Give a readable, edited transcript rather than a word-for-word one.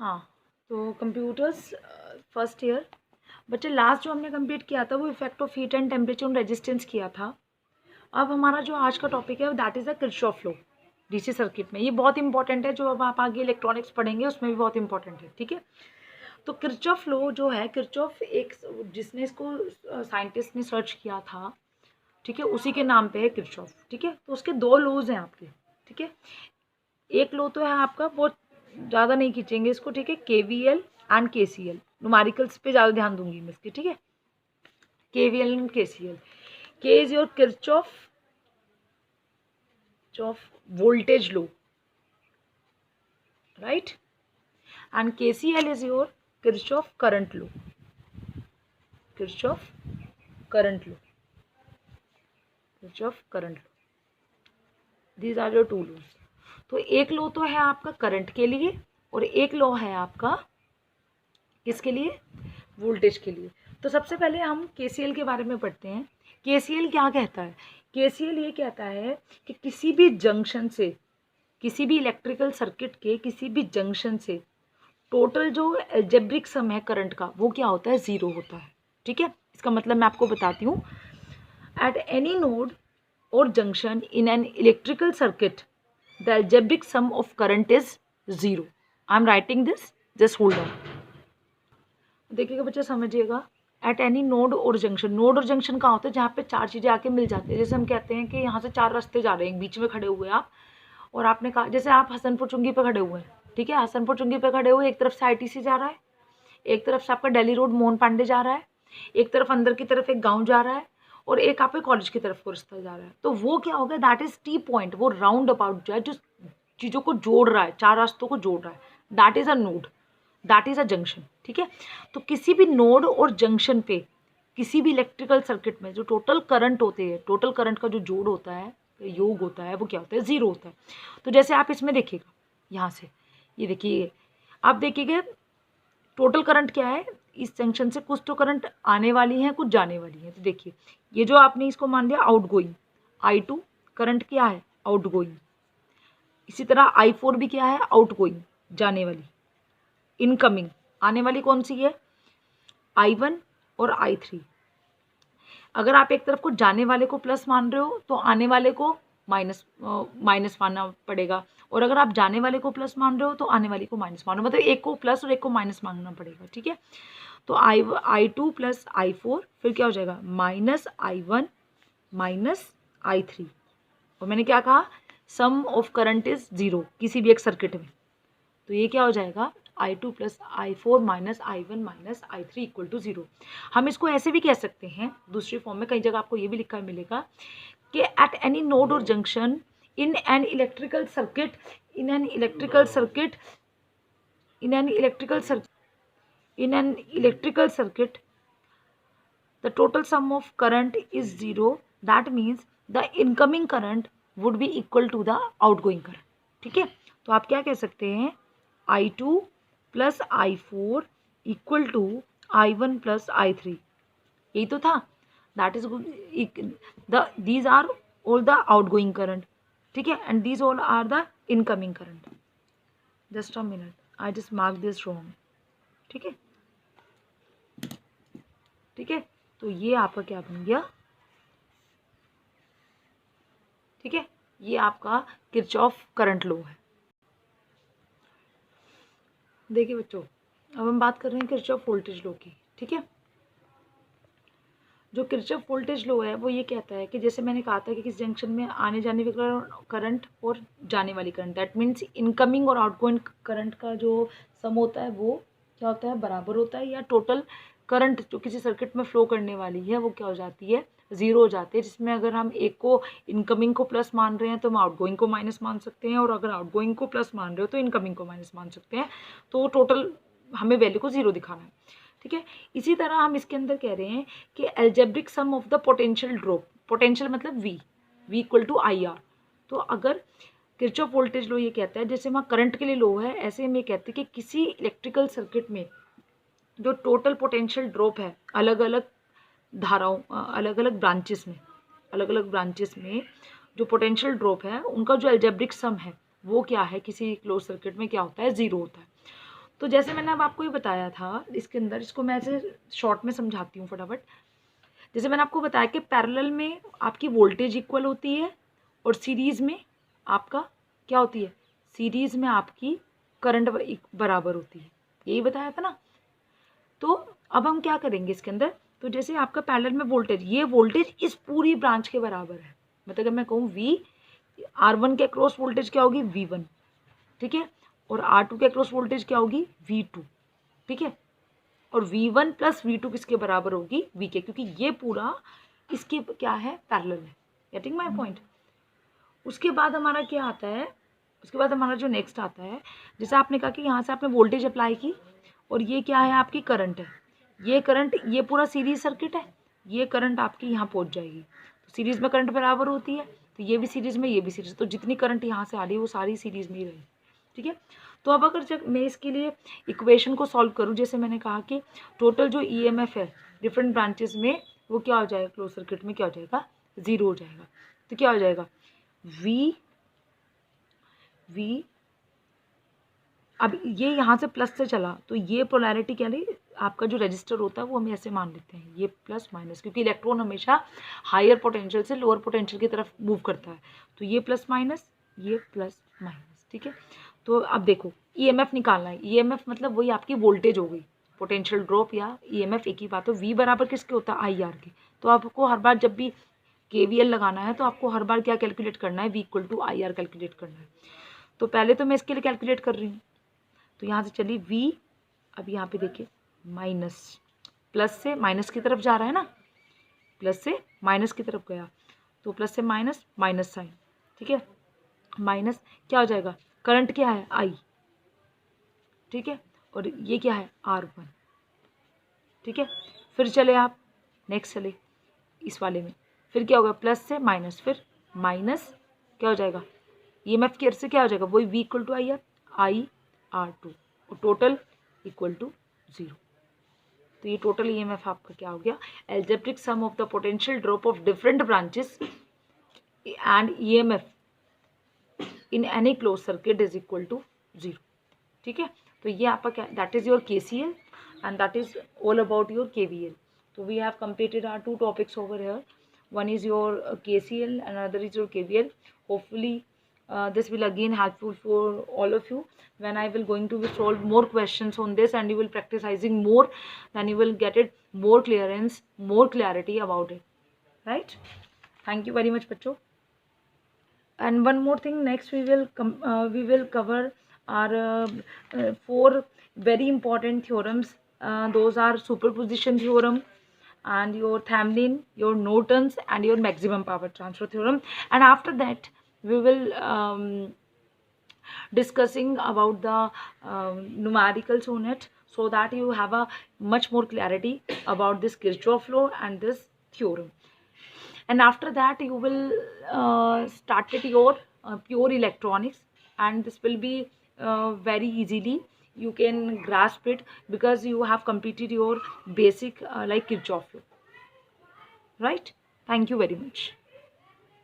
हाँ, तो computers first year बच्चे, लास्ट जो हमने कंप्लीट किया था वो effect of heat and temperature on resistance किया था। अब हमारा जो आज का टॉपिक है that is the Kirchhoff law DC circuit में। ये बहुत इंपॉर्टेंट है, जो अब आप आगे इलेक्ट्रॉनिक्स पढ़ेंगे उसमें भी बहुत इंपॉर्टेंट है, ठीक है। तो किरचॉफ लॉ जो है, किरचॉफ एक जिसने इसको साइंटिस्ट ने सर्च किया था, ठीक है, उसी के नाम पे है किरचॉफ, ठीक है। तो उसके दो लॉज हैं आपके, ठीक है। एक लॉ तो है आपका, बहुत ज़्यादा नहीं खींचेंगे इसको, ठीक है, केवीएल एंड केसीएल। न्यूमेरिकल्स पे ज़्यादा ध्यान दूंगी मैं इसके, ठीक है। KVL and KCL. K is your Kirchhoff voltage law, right? And KCL is your Kirchhoff current law. Kirchhoff current law. Kirchhoff current law. These are your two laws. तो एक लॉ तो है आपका करंट के लिए और एक लॉ है आपका किसके लिए, वोल्टेज के लिए। तो सबसे पहले हम केसीएल के बारे में पढ़ते हैं। केसीएल क्या कहता है? केसीएल ये कहता है कि किसी भी जंक्शन से, किसी भी इलेक्ट्रिकल सर्किट के किसी भी जंक्शन से टोटल जो अलजेब्रिक सम है करंट का वो क्या होता है, ज़ीरो होता है, ठीक है। इसका मतलब मैं आपको बताती हूँ। At any node or junction in an electrical circuit the algebraic sum of current is zero. I am writing this, just hold on. देखिएगा बच्चे, समझिएगा। At any node or junction, node or junction कहाँ होता है, जहाँ पे चार चीज़ें आके मिल जाती है। जैसे हम कहते हैं कि यहाँ से चार रास्ते जा रहे हैं, बीच में खड़े हुए आप, और आपने कहा, जैसे आप हसनपुर चुंगी पे खड़े हुए हैं, ठीक है, हसनपुर चुंगी पे खड़े हुए, एक तरफ से आईटीसी जा रहा है, एक तरफ से आपका दिल्ली रोड मोहन पांडे जा रहा है, एक तरफ अंदर की तरफ एक गांव जा रहा है, और एक आपके कॉलेज की तरफ को रास्ता जा रहा है। तो वो क्या होगा, दैट इज टी पॉइंट। वो राउंड अबाउट जो है, जो चीज़ों को जोड़ रहा है, चार रास्तों को जोड़ रहा है, that is a node, that is a junction, ठीक है। तो किसी भी नोड और जंक्शन पे किसी भी इलेक्ट्रिकल सर्किट में जो टोटल करंट होते हैं, टोटल करंट का जो जोड़ होता है, योग होता है, वो क्या होता है, ज़ीरो होता है। तो जैसे आप इसमें देखिएगा, यहाँ से ये देखिए, आप देखिएगा टोटल करंट क्या है, इस जंक्शन से कुछ तो करंट आने वाली है, कुछ जाने वाली है। तो देखिए, ये जो आपने इसको मान लिया आउटगोइंग, I2 करंट क्या है, आउटगोइंग। इसी तरह I4 भी क्या है, आउटगोइंग, जाने वाली। इनकमिंग, आने वाली कौन सी है, I1 और I3। अगर आप एक तरफ को जाने वाले को प्लस मान रहे हो तो आने वाले को माइनस मानना पड़ेगा, और अगर आप जाने वाले को प्लस मान रहे हो तो आने वाले को माइनस मानो, मतलब एक को प्लस और एक को माइनस मानना पड़ेगा, ठीक है। तो I2 प्लस I4 फिर क्या हो जाएगा, माइनस I1 माइनस I3। और मैंने क्या कहा, सम ऑफ करंट इज ज़ीरो किसी भी एक सर्किट में। तो ये क्या हो जाएगा, I2 plus I4 minus I1 minus I3 equal to zero. हम इसको ऐसे भी कह सकते हैं दूसरी फॉर्म में, कई जगह आपको ये भी लिखा मिलेगा कि at any node or junction in an electrical circuit, in an electrical circuit, in an electrical circuit, in an electrical circuit the total sum of current is zero. That means the incoming current would be equal to the outgoing current, ठीक है। तो आप क्या कह सकते हैं, I2 plus I4 equal to I1 plus I3। यही तो था, that is these are all the outgoing current, ठीक है, and these all are the incoming current. Just a minute, I just mark this wrong, ठीक है, ठीक है। तो ये आपका क्या बन गया, ठीक है, ये आपका किरचॉफ करंट लॉ है। देखिए बच्चों, अब हम बात कर रहे हैं किरचॉफ वोल्टेज लॉ की, ठीक है। जो किरचॉफ वोल्टेज लॉ है वो ये कहता है कि जैसे मैंने कहा था कि किस जंक्शन में आने जाने वाली करंट और जाने वाली करंट, दैट मीन्स इनकमिंग और आउटगोइंग करंट का जो सम होता है वो क्या होता है, बराबर होता है, या टोटल करंट जो किसी सर्किट में फ्लो करने वाली है वो क्या हो जाती है, ज़ीरो हो जाती है। जिसमें अगर हम एक को इनकमिंग को प्लस मान रहे हैं तो हम आउटगोइंग को माइनस मान सकते हैं, और अगर आउटगोइंग को प्लस मान रहे हो तो इनकमिंग को माइनस मान सकते हैं। तो टोटल हमें वैल्यू को ज़ीरो दिखाना है, ठीक है। इसी तरह हम इसके अंदर कह रहे हैं कि algebraic sum of the potential drop, potential मतलब V इक्वल टू IR। तो अगर किरचॉफ वोल्टेज लॉ ये कहता है, जैसे वहाँ करंट के लिए लॉ है, ऐसे हम ये कहते हैं कि किसी इलेक्ट्रिकल सर्किट में जो टोटल पोटेंशियल ड्रॉप है अलग अलग धाराओं, अलग अलग ब्रांचेस में जो पोटेंशियल ड्रॉप है उनका जो अलजेब्रिक सम है वो क्या है, किसी क्लोज सर्किट में क्या होता है, ज़ीरो होता है। तो जैसे मैंने अब आपको ये बताया था इसके अंदर, इसको मैं ऐसे शॉर्ट में समझाती हूँ फटाफट। जैसे मैंने आपको बताया कि पैरेलल में आपकी वोल्टेज इक्वल होती है और सीरीज़ में आपका क्या होती है, सीरीज़ में आपकी करंट बराबर होती है, यही बताया था ना। तो अब हम क्या करेंगे इसके अंदर, तो जैसे आपका पैरेलल में वोल्टेज, ये वोल्टेज इस पूरी ब्रांच के बराबर है, मतलब अगर मैं कहूँ V, R1 के अक्रॉस वोल्टेज क्या होगी V1, ठीक है, और R2 के अक्रॉस वोल्टेज क्या होगी V2, ठीक है, और V1 प्लस V2 किसके बराबर होगी V के, क्योंकि ये पूरा इसके क्या है पैरेलल है। Getting my point. उसके बाद हमारा क्या आता है, उसके बाद हमारा जो नेक्स्ट आता है, जैसे आपने कहा कि यहाँ से आपने वोल्टेज अप्लाई की और ये क्या है आपकी करंट है, ये करंट, ये पूरा सीरीज सर्किट है, ये करंट आपकी यहाँ पहुँच जाएगी, तो सीरीज़ में करंट बराबर होती है, तो ये भी सीरीज़ में, ये भी सीरीज़, तो जितनी करंट यहाँ से आ रही है वो सारी सीरीज़ में ही रहेगी, ठीक है। तो अब अगर जब मैं इसके लिए इक्वेशन को सॉल्व करूँ, जैसे मैंने कहा कि टोटल जो EMF है डिफरेंट ब्रांचेस में वो क्या हो जाएगा, क्लोज सर्किट में क्या हो जाएगा, 0 हो जाएगा। तो क्या हो जाएगा V, अब ये यहाँ से प्लस से चला तो ये पोलैरिटी क्या रही, आपका जो रजिस्टर होता है वो हम ऐसे मान लेते हैं, ये प्लस माइनस, क्योंकि इलेक्ट्रॉन हमेशा हायर पोटेंशियल से लोअर पोटेंशियल की तरफ मूव करता है, तो ये प्लस माइनस, ये प्लस माइनस, ठीक है। तो अब देखो EMF निकालना है, EMF मतलब वही आपकी वोल्टेज हो गई, पोटेंशियल ड्रॉप या EMF एक ही बात है। V बराबर किसके होता है IR के, तो आपको हर बार जब भी KVL लगाना है तो आपको हर बार क्या कैलकुलेट करना है, V equal to IR calculate करना है। तो पहले तो मैं इसके लिए कैलकुलेट कर रही हूँ, तो यहाँ से चली V, अब यहाँ पे देखिए माइनस, प्लस से माइनस की तरफ जा रहा है ना, प्लस से माइनस की तरफ गया, तो प्लस से माइनस, माइनस साइन, ठीक है, माइनस क्या हो जाएगा, करंट क्या है I, ठीक है, और ये क्या है R1, ठीक है। फिर चले आप नेक्स्ट चले इस वाले में, फिर क्या होगा प्लस से माइनस, फिर माइनस क्या हो जाएगा, EMF केयर से क्या हो जाएगा वही V इक्वल टू IR2 और टोटल इक्वल टू 0। तो ये टोटल EMF आपका क्या हो गया, algebraic sum of the potential drop of different branches and EMF in any close circuit is equal to 0, ठीक है। तो ये आपका क्या, that is your KCL and that is all about your KVL. So we have completed our 2 topics over here. One is your KCL and another is your KVL. Hopefully this will again helpful for all of you when I will going to solve more questions on this, and you will practicing more, then you will get it more clearance, more clarity about it, right? Thank you very much bachcho. And one more thing, next we will cover our 4 very important theorems. Those are superposition theorem and your Thamlin, your Norton's, and your maximum power transfer theorem. And after that we will discussing about the numericals on it, so that you have a much more clarity about this Kirchhoff law and this theorem. And after that you will start with your pure electronics, and this will be very easily you can grasp it, because you have completed your basic like Kirchhoff law, right? Thank you very much.